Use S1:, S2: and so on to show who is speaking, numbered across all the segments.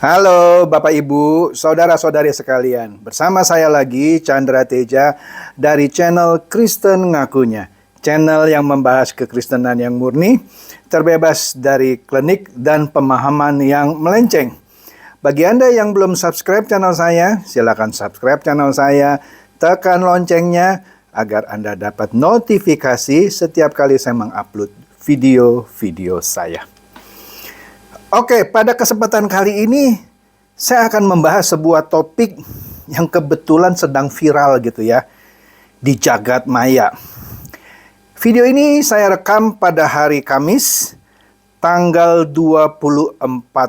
S1: Halo Bapak Ibu, saudara-saudari sekalian. Bersama saya lagi Chandra Teja dari channel Kristen Ngakunya. Channel yang membahas kekristenan yang murni, terbebas dari klinik dan pemahaman yang melenceng. Bagi Anda yang belum subscribe channel saya, silakan subscribe channel saya, tekan loncengnya agar Anda dapat notifikasi setiap kali saya mengupload video-video saya. Oke, pada kesempatan kali ini saya akan membahas sebuah topik yang kebetulan sedang viral gitu ya di jagat maya. Video ini saya rekam pada hari Kamis tanggal 24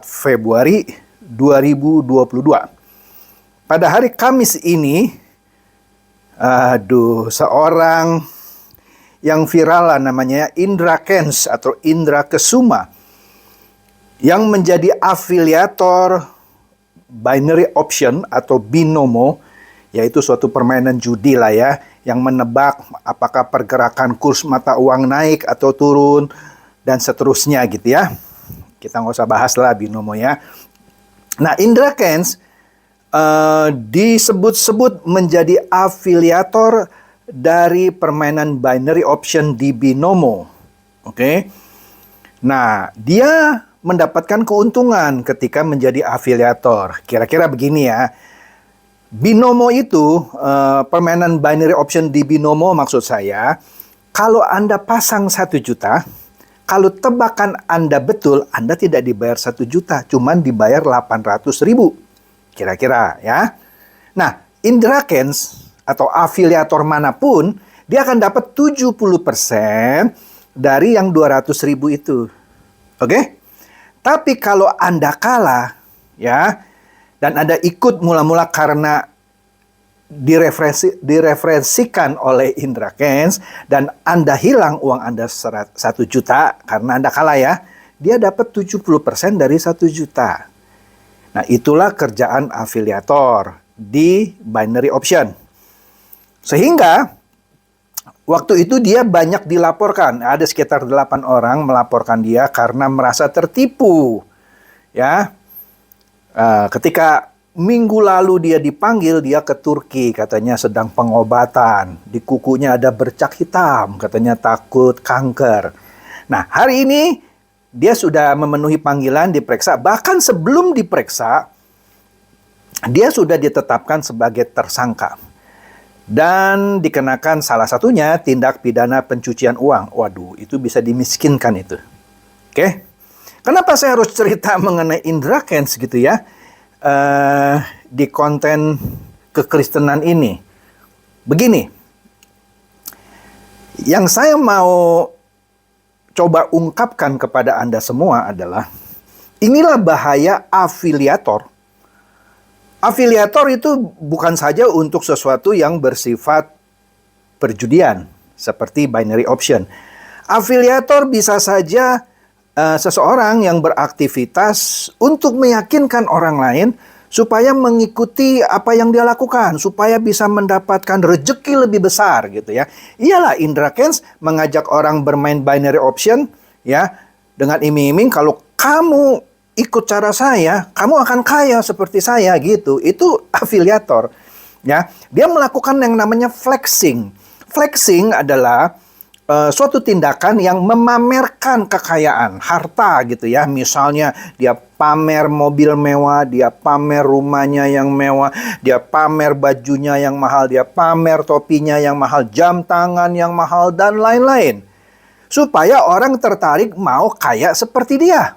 S1: Februari 2022. Pada hari Kamis ini seorang yang viral namanya Indra Kents atau Indra Kesuma yang menjadi afiliator binary option atau binomo, yaitu suatu permainan judi lah ya, yang menebak apakah pergerakan kurs mata uang naik atau turun, dan seterusnya gitu ya. Kita nggak usah bahas lah binomo ya. Nah, Indra Kents disebut-sebut menjadi afiliator dari permainan binary option di binomo. Oke. Nah, dia mendapatkan keuntungan ketika menjadi afiliator. Kira-kira begini ya. Binomo itu, permainan binary option di binomo maksud saya, kalau Anda pasang 1 juta, kalau tebakan Anda betul, Anda tidak dibayar 1 juta, cuman dibayar 800.000. Kira-kira ya. Nah, Indra Kents atau afiliator manapun, dia akan dapat 70% dari yang 200.000 itu. Oke? Tapi kalau Anda kalah, ya, dan Anda ikut mula-mula karena direferensikan oleh Indra Kents, dan Anda hilang uang Anda 1 juta karena Anda kalah ya, dia dapat 70% dari 1 juta. Nah, itulah kerjaan afiliator di binary option. Sehingga waktu itu dia banyak dilaporkan. Ada sekitar 8 orang melaporkan dia karena merasa tertipu. Ya, ketika minggu lalu dia dipanggil, dia ke Turki, katanya sedang pengobatan. Di kukunya ada bercak hitam, katanya takut kanker. Nah, hari ini dia sudah memenuhi panggilan, diperiksa. Bahkan sebelum diperiksa, dia sudah ditetapkan sebagai tersangka. Dan dikenakan salah satunya tindak pidana pencucian uang. Waduh, itu bisa dimiskinkan itu. Oke. Kenapa saya harus cerita mengenai Indra Kents gitu ya? Di konten kekristenan ini. Begini. Yang saya mau coba ungkapkan kepada Anda semua adalah, inilah bahaya afiliator. Afiliator itu bukan saja untuk sesuatu yang bersifat perjudian, seperti binary option. Afiliator bisa saja seseorang yang beraktivitas untuk meyakinkan orang lain supaya mengikuti apa yang dia lakukan, supaya bisa mendapatkan rezeki lebih besar gitu ya. Iyalah Indra Kents mengajak orang bermain binary option ya, dengan iming-iming kalau kamu ikut cara saya, kamu akan kaya seperti saya gitu. Itu afiliator. Ya, dia melakukan yang namanya flexing. Flexing adalah suatu tindakan yang memamerkan kekayaan, harta gitu ya. Misalnya dia pamer mobil mewah, dia pamer rumahnya yang mewah, dia pamer bajunya yang mahal, dia pamer topinya yang mahal, jam tangan yang mahal, dan lain-lain. Supaya orang tertarik mau kaya seperti dia.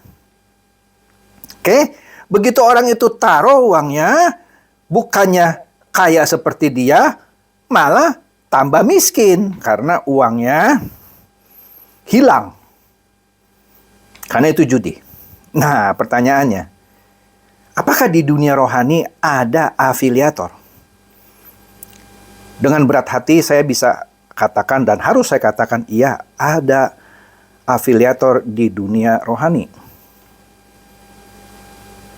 S1: Oke, begitu orang itu taruh uangnya, bukannya kaya seperti dia, malah tambah miskin karena uangnya hilang. Karena itu judi. Nah, pertanyaannya, apakah di dunia rohani ada afiliator? Dengan berat hati saya bisa katakan dan harus saya katakan, iya, ada afiliator di dunia rohani.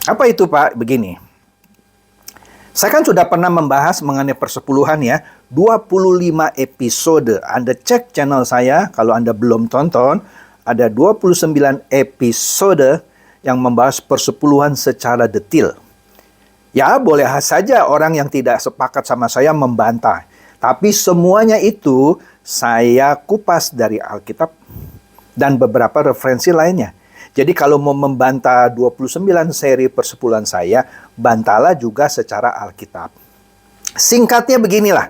S1: Apa itu Pak? Begini. Saya kan sudah pernah membahas mengenai persepuluhan ya. 25 episode. Anda cek channel saya kalau Anda belum tonton. Ada 29 episode yang membahas persepuluhan secara detail. Ya, boleh saja orang yang tidak sepakat sama saya membantah. Tapi semuanya itu saya kupas dari Alkitab dan beberapa referensi lainnya. Jadi kalau mau membantah 29 seri persepuluhan saya, bantahlah juga secara Alkitab. Singkatnya beginilah,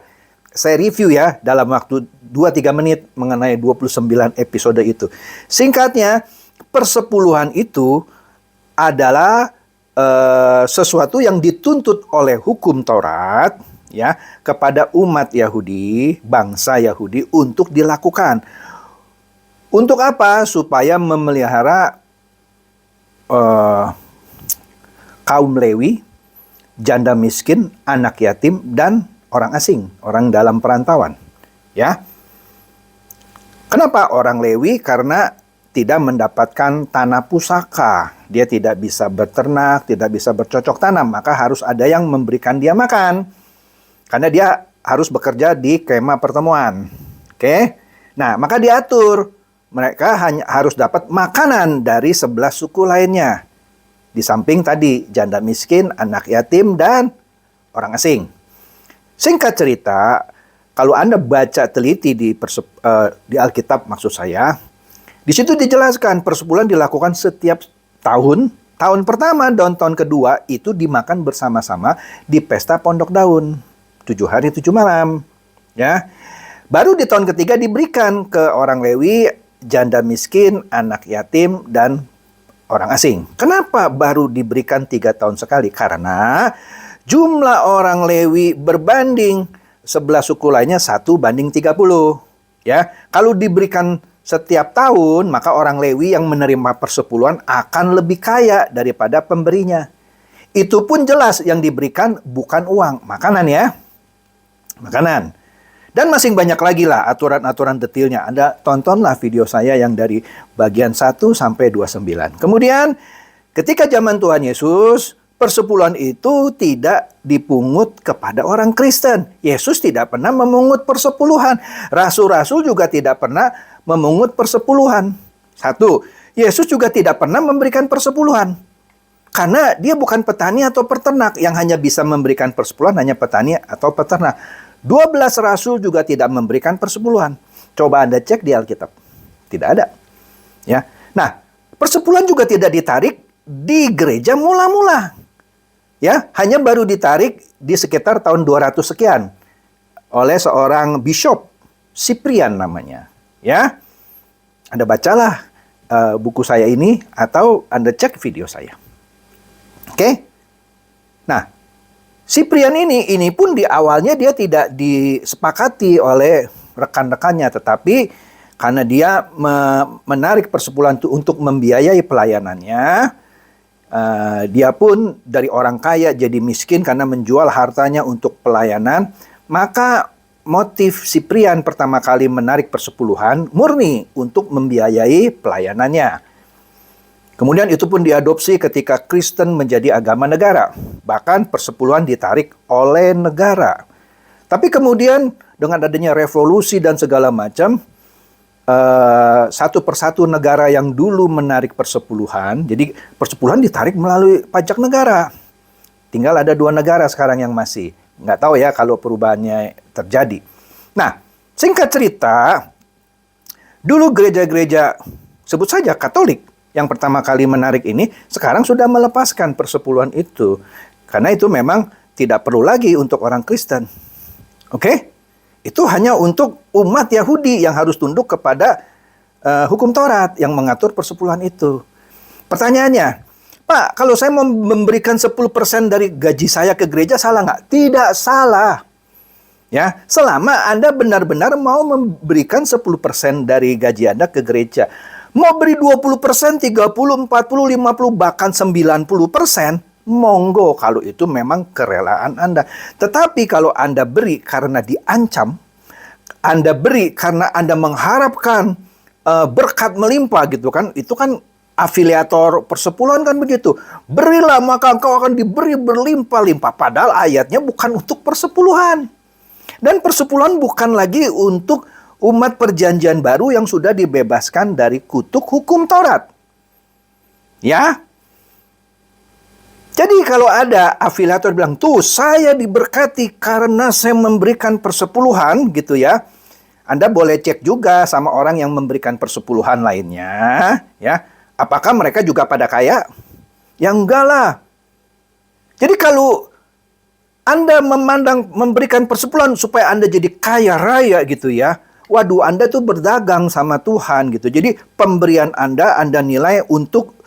S1: saya review ya dalam waktu 2-3 menit mengenai 29 episode itu. Singkatnya, persepuluhan itu adalah sesuatu yang dituntut oleh hukum Taurat ya kepada umat Yahudi, bangsa Yahudi untuk dilakukan. Untuk apa? Supaya memelihara kaum Lewi, janda miskin, anak yatim, dan orang asing, orang dalam perantauan. Ya, kenapa orang Lewi? Karena tidak mendapatkan tanah pusaka. Dia tidak bisa beternak, tidak bisa bercocok tanam. Maka harus ada yang memberikan dia makan. Karena dia harus bekerja di kemah pertemuan. Oke? Nah, maka diatur. Mereka hanya harus dapat makanan dari 11 suku lainnya. Di samping tadi, janda miskin, anak yatim, dan orang asing. Singkat cerita, kalau Anda baca teliti di Alkitab maksud saya, di situ dijelaskan persepuluhan dilakukan setiap tahun. Tahun pertama dan tahun kedua itu dimakan bersama-sama di pesta Pondok Daun. 7 hari 7 malam. Ya. Baru di tahun ketiga diberikan ke orang Lewi, janda miskin, anak yatim, dan orang asing. Kenapa baru diberikan 3 tahun sekali? Karena jumlah orang Lewi berbanding 11 suku lainnya 1:30. Ya, kalau diberikan setiap tahun, maka orang Lewi yang menerima persepuluhan akan lebih kaya daripada pemberinya. Itu pun jelas yang diberikan bukan uang, makanan ya. Makanan. Dan masih banyak lagi lah aturan-aturan detailnya. Anda tontonlah video saya yang dari bagian 1 sampai 29. Kemudian ketika zaman Tuhan Yesus, persepuluhan itu tidak dipungut kepada orang Kristen. Yesus tidak pernah memungut persepuluhan. Rasul-rasul juga tidak pernah memungut persepuluhan. 1. Yesus juga tidak pernah memberikan persepuluhan. Karena dia bukan petani atau peternak. Yang hanya bisa memberikan persepuluhan hanya petani atau peternak. 12 rasul juga tidak memberikan persepuluhan. Coba Anda cek di Alkitab. Tidak ada. Ya. Nah, persepuluhan juga tidak ditarik di gereja mula-mula. Ya, hanya baru ditarik di sekitar tahun 200 sekian oleh seorang bishop, Cyprian namanya. Ya. Anda bacalah buku saya ini atau Anda cek video saya. Oke? Nah, Cyprian ini pun di awalnya dia tidak disepakati oleh rekan-rekannya, tetapi karena dia menarik persepuluhan itu untuk membiayai pelayanannya, dia pun dari orang kaya jadi miskin karena menjual hartanya untuk pelayanan, maka motif Cyprian pertama kali menarik persepuluhan murni untuk membiayai pelayanannya. Kemudian itu pun diadopsi ketika Kristen menjadi agama negara. Bahkan persepuluhan ditarik oleh negara. Tapi kemudian dengan adanya revolusi dan segala macam, satu persatu negara yang dulu menarik persepuluhan, jadi persepuluhan ditarik melalui pajak negara. Tinggal ada 2 negara sekarang yang masih. Nggak tahu ya kalau perubahannya terjadi. Nah, singkat cerita, dulu gereja-gereja, sebut saja Katolik, yang pertama kali menarik ini, sekarang sudah melepaskan persepuluhan itu. Karena itu memang tidak perlu lagi untuk orang Kristen. Oke? Itu hanya untuk umat Yahudi yang harus tunduk kepada hukum Taurat yang mengatur persepuluhan itu. Pertanyaannya, Pak, kalau saya mau memberikan 10% dari gaji saya ke gereja, salah nggak? Tidak salah. Ya, selama Anda benar-benar mau memberikan 10% dari gaji Anda ke gereja. Mau beri 20%, 30%, 40%, 50%, bahkan 90%, monggo kalau itu memang kerelaan Anda. Tetapi kalau Anda beri karena diancam, Anda beri karena Anda mengharapkan berkat melimpah gitu kan, itu kan afiliator persepuluhan kan begitu. Berilah maka engkau akan diberi berlimpah-limpah. Padahal ayatnya bukan untuk persepuluhan. Dan persepuluhan bukan lagi untuk umat perjanjian baru yang sudah dibebaskan dari kutuk hukum Taurat. Ya, Jadi kalau ada afiliator bilang, tuh saya diberkati karena saya memberikan persepuluhan gitu ya. Anda boleh cek juga sama orang yang memberikan persepuluhan lainnya, ya. Apakah mereka juga pada kaya? Ya enggak lah. Jadi kalau Anda memandang memberikan persepuluhan supaya Anda jadi kaya raya gitu ya. Waduh, Anda tuh berdagang sama Tuhan gitu. Jadi pemberian Anda nilai untuk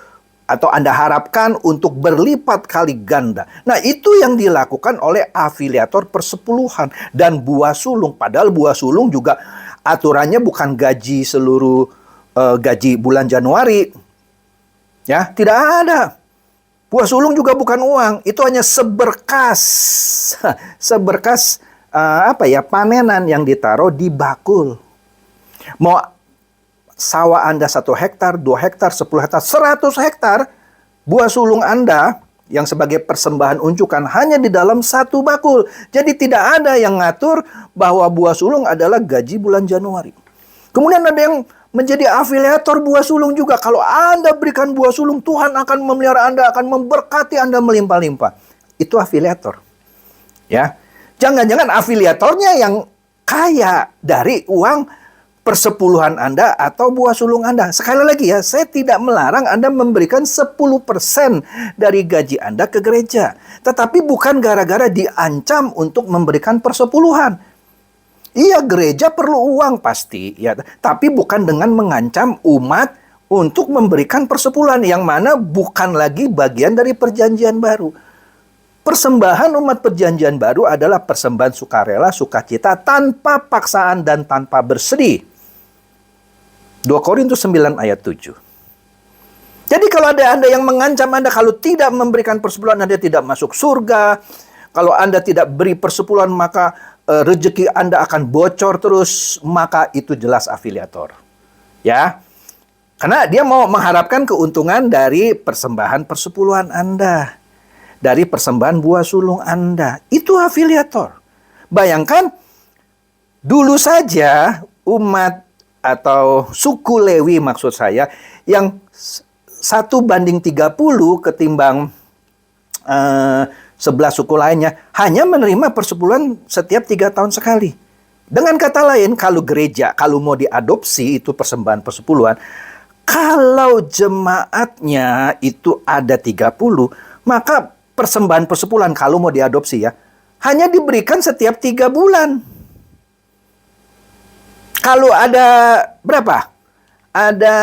S1: atau Anda harapkan untuk berlipat kali ganda. Nah, itu yang dilakukan oleh afiliator persepuluhan dan buah sulung. Padahal buah sulung juga aturannya bukan gaji seluruh gaji bulan Januari. Ya, tidak ada. Buah sulung juga bukan uang, itu hanya seberkas. Seberkas panenan yang ditaruh di bakul. Mau sawah Anda 1 hektar, 2 hektar, 10 hektar, 100 hektar, buah sulung Anda yang sebagai persembahan unjukan hanya di dalam 1 bakul. Jadi tidak ada yang ngatur bahwa buah sulung adalah gaji bulan Januari. Kemudian ada yang menjadi afiliator buah sulung juga. Kalau Anda berikan buah sulung, Tuhan akan memelihara Anda, akan memberkati Anda melimpah-limpah. Itu afiliator. Ya. Jangan-jangan afiliatornya yang kaya dari uang persepuluhan Anda atau buah sulung Anda. Sekali lagi ya, saya tidak melarang Anda memberikan 10% dari gaji Anda ke gereja. Tetapi bukan gara-gara diancam untuk memberikan persepuluhan. Iya, gereja perlu uang pasti, ya, tapi bukan dengan mengancam umat untuk memberikan persepuluhan yang mana bukan lagi bagian dari perjanjian baru. Persembahan umat perjanjian baru adalah persembahan sukarela, sukacita, tanpa paksaan dan tanpa bersedih. 2 Korintus 9 ayat 7. Jadi kalau ada Anda yang mengancam Anda kalau tidak memberikan persepuluhan Anda tidak masuk surga. Kalau Anda tidak beri persepuluhan maka rezeki Anda akan bocor terus, maka itu jelas afiliator. Ya. Karena dia mau mengharapkan keuntungan dari persembahan persepuluhan Anda. Dari persembahan buah sulung Anda. Itu afiliator. Bayangkan dulu saja umat atau suku Lewi maksud saya yang 1:30 ketimbang 11 suku lainnya hanya menerima persepuluhan setiap 3 tahun sekali. Dengan kata lain, kalau gereja, kalau mau diadopsi itu persembahan persepuluhan, kalau jemaatnya itu ada 30, maka persembahan persepuluhan kalau mau diadopsi ya, hanya diberikan setiap 3 bulan. Kalau ada berapa? Ada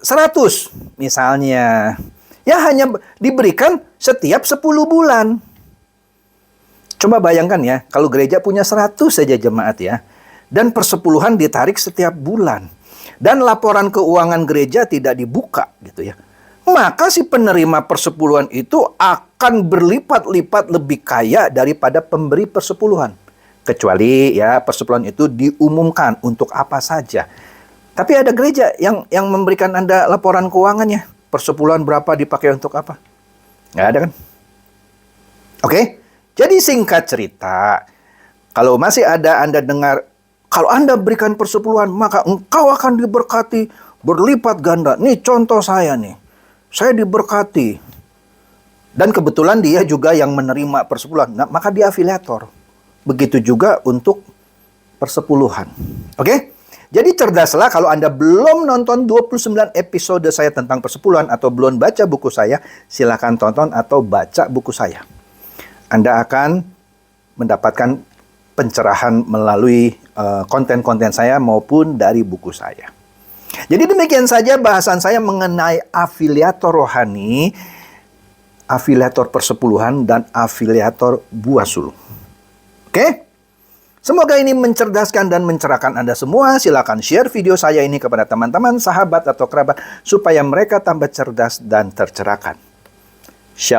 S1: 100 misalnya. Ya hanya diberikan setiap 10 bulan. Coba bayangkan ya, kalau gereja punya 100 saja jemaat ya. Dan persepuluhan ditarik setiap bulan. Dan laporan keuangan gereja tidak dibuka gitu ya. Maka si penerima persepuluhan itu akan berlipat-lipat lebih kaya daripada pemberi persepuluhan. Kecuali ya persepuluhan itu diumumkan untuk apa saja. Tapi ada gereja yang memberikan Anda laporan keuangannya. Persepuluhan berapa dipakai untuk apa? Nggak ada kan? Oke? Jadi singkat cerita, kalau masih ada Anda dengar, kalau Anda berikan persepuluhan, maka engkau akan diberkati berlipat ganda. Nih contoh saya nih. Saya diberkati. Dan kebetulan dia juga yang menerima persepuluhan. Nah, maka dia afiliator. Begitu juga untuk persepuluhan. Oke? Jadi cerdaslah kalau Anda belum nonton 29 episode saya tentang persepuluhan atau belum baca buku saya, silakan tonton atau baca buku saya. Anda akan mendapatkan pencerahan melalui konten-konten saya maupun dari buku saya. Jadi demikian saja bahasan saya mengenai afiliator rohani, afiliator persepuluhan, dan afiliator buah sulung. Oke? Semoga ini mencerdaskan dan mencerahkan Anda semua. Silakan share video saya ini kepada teman-teman, sahabat, atau kerabat supaya mereka tambah cerdas dan tercerahkan.